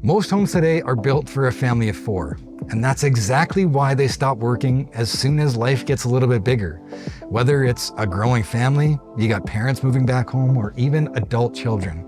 Most homes today are built for a family of 4, and that's exactly why they stop working as soon as life gets a little bit bigger. Whether it's a growing family, you got parents moving back home, or even adult children.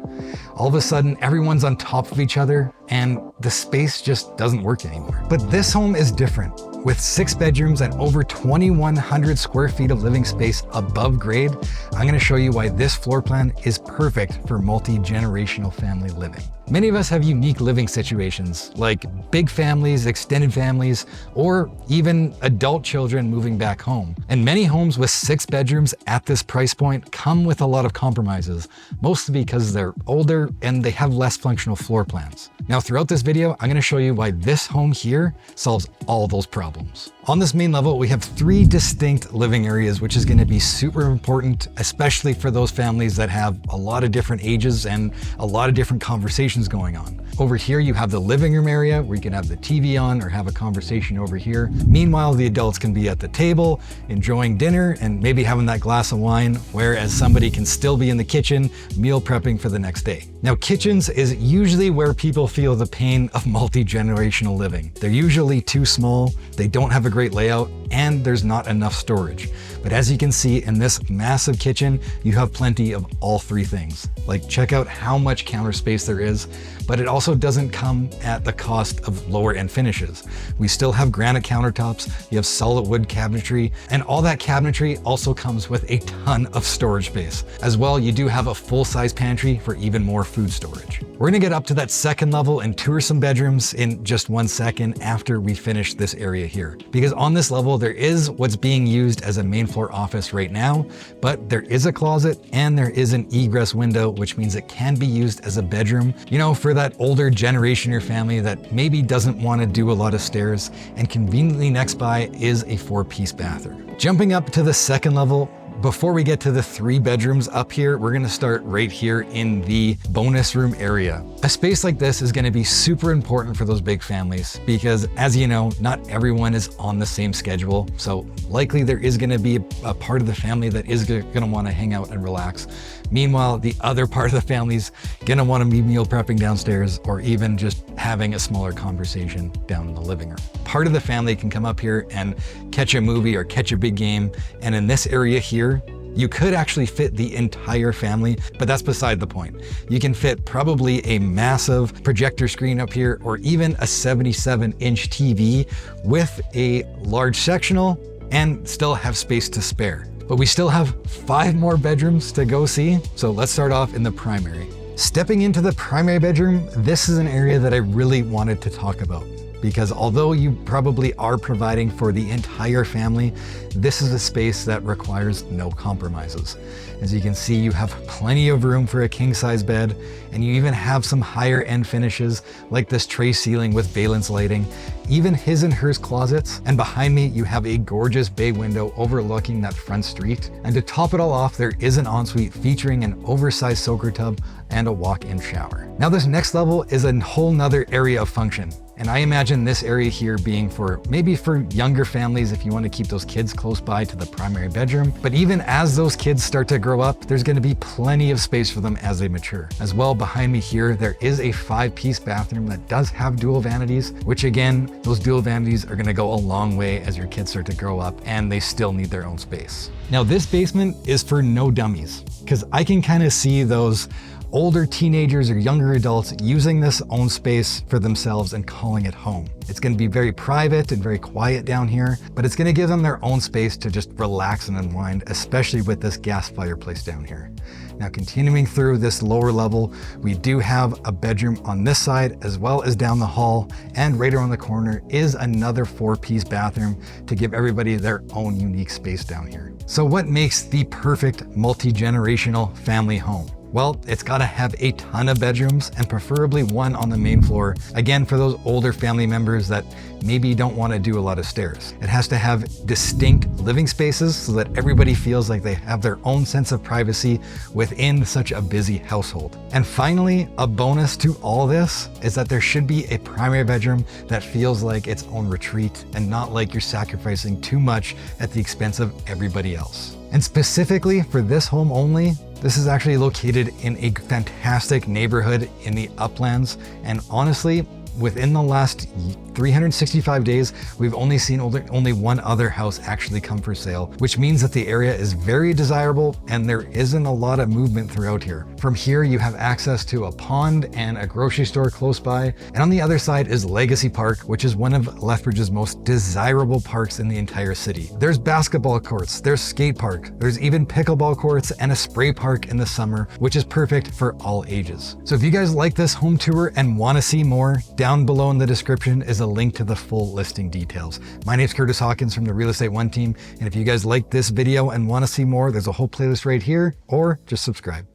All of a sudden, everyone's on top of each other and the space just doesn't work anymore. But this home is different. With 6 bedrooms and over 2,100 square feet of living space above grade, I'm gonna show you why this floor plan is perfect for multi-generational family living. Many of us have unique living situations, like big families, extended families, or even adult children moving back home. And many homes with 6 bedrooms at this price point come with a lot of compromises, mostly because they're older and they have less functional floor plans. Now, throughout this video, I'm gonna show you why this home here solves all those problems. On this main level, we have 3 distinct living areas, which is gonna be super important, especially for those families that have a lot of different ages and a lot of different conversations going on. Over here, you have the living room area where you can have the TV on or have a conversation over here. Meanwhile, the adults can be at the table, enjoying dinner and maybe having that glass of wine, whereas somebody can still be in the kitchen, meal prepping for the next day. Now, kitchens is usually where people feel the pain of multi-generational living. They're usually too small, they don't have a great layout, and there's not enough storage. But as you can see in this massive kitchen, you have plenty of all 3 things. Like, check out how much counter space there is, but it also doesn't come at the cost of lower end finishes. We still have granite countertops, you have solid wood cabinetry, and all that cabinetry also comes with a ton of storage space. As well, you do have a full-size pantry for even more food storage. We're gonna get up to that 2nd level and tour some bedrooms in just 1 second after we finish this area here. Because on this level, there is what's being used as a main floor office right now, but there is a closet and there is an egress window, which means it can be used as a bedroom, you know, for that older generation or family that maybe doesn't want to do a lot of stairs. And conveniently next by is a 4-piece bathroom. Jumping up to the 2nd level, before we get to the 3 bedrooms up here, we're gonna start right here in the bonus room area. A space like this is gonna be super important for those big families because, as you know, not everyone is on the same schedule. So likely there is gonna be a part of the family that is gonna wanna hang out and relax. Meanwhile, the other part of the family's gonna wanna be meal prepping downstairs or even just having a smaller conversation down in the living room. Part of the family can come up here and catch a movie or catch a big game. And in this area here, you could actually fit the entire family, but that's beside the point. You can fit probably a massive projector screen up here or even a 77-inch TV with a large sectional and still have space to spare. But we still have 5 more bedrooms to go see, so let's start off in the primary. Stepping into the primary bedroom, this is an area that I really wanted to talk about. Because although you probably are providing for the entire family, this is a space that requires no compromises. As you can see, you have plenty of room for a king-size bed, and you even have some higher end finishes like this tray ceiling with valance lighting, even his and hers closets. And behind me, you have a gorgeous bay window overlooking that front street. And to top it all off, there is an ensuite featuring an oversized soaker tub and a walk-in shower. Now this next level is a whole nother area of function. And I imagine this area here being for maybe for younger families if you want to keep those kids close by to the primary bedroom. But even as those kids start to grow up, there's going to be plenty of space for them as they mature. As well, behind me here, there is a 5-piece bathroom that does have dual vanities, which again, those dual vanities are going to go a long way as your kids start to grow up and they still need their own space. Now this basement is for no dummies because I can kind of see those older teenagers or younger adults using this own space for themselves and calling it home. It's going to be very private and very quiet down here, but it's going to give them their own space to just relax and unwind, especially with this gas fireplace down here. Now continuing through this lower level, we do have a bedroom on this side as well as down the hall, and right around the corner is another 4-piece bathroom to give everybody their own unique space down here. So what makes the perfect multi-generational family home? Well, it's gotta have a ton of bedrooms and preferably one on the main floor. Again, for those older family members that maybe don't wanna do a lot of stairs. It has to have distinct living spaces so that everybody feels like they have their own sense of privacy within such a busy household. And finally, a bonus to all this is that there should be a primary bedroom that feels like its own retreat and not like you're sacrificing too much at the expense of everybody else. And specifically for this home only, This is actually located in a fantastic neighborhood in the uplands, and honestly, within the last 365 days, we've only seen only one other house actually come for sale, which means that the area is very desirable and there isn't a lot of movement throughout here. From here, you have access to a pond and a grocery store close by. And on the other side is Legacy Park, which is one of Lethbridge's most desirable parks in the entire city. There's basketball courts, there's skate park, there's even pickleball courts and a spray park in the summer, which is perfect for all ages. So if you guys like this home tour and want to see more, down below in the description is a link to the full listing details. My name is Kurtis Hawkins from the Real Estate One team, and if you guys like this video and want to see more, there's a whole playlist right here, or just subscribe.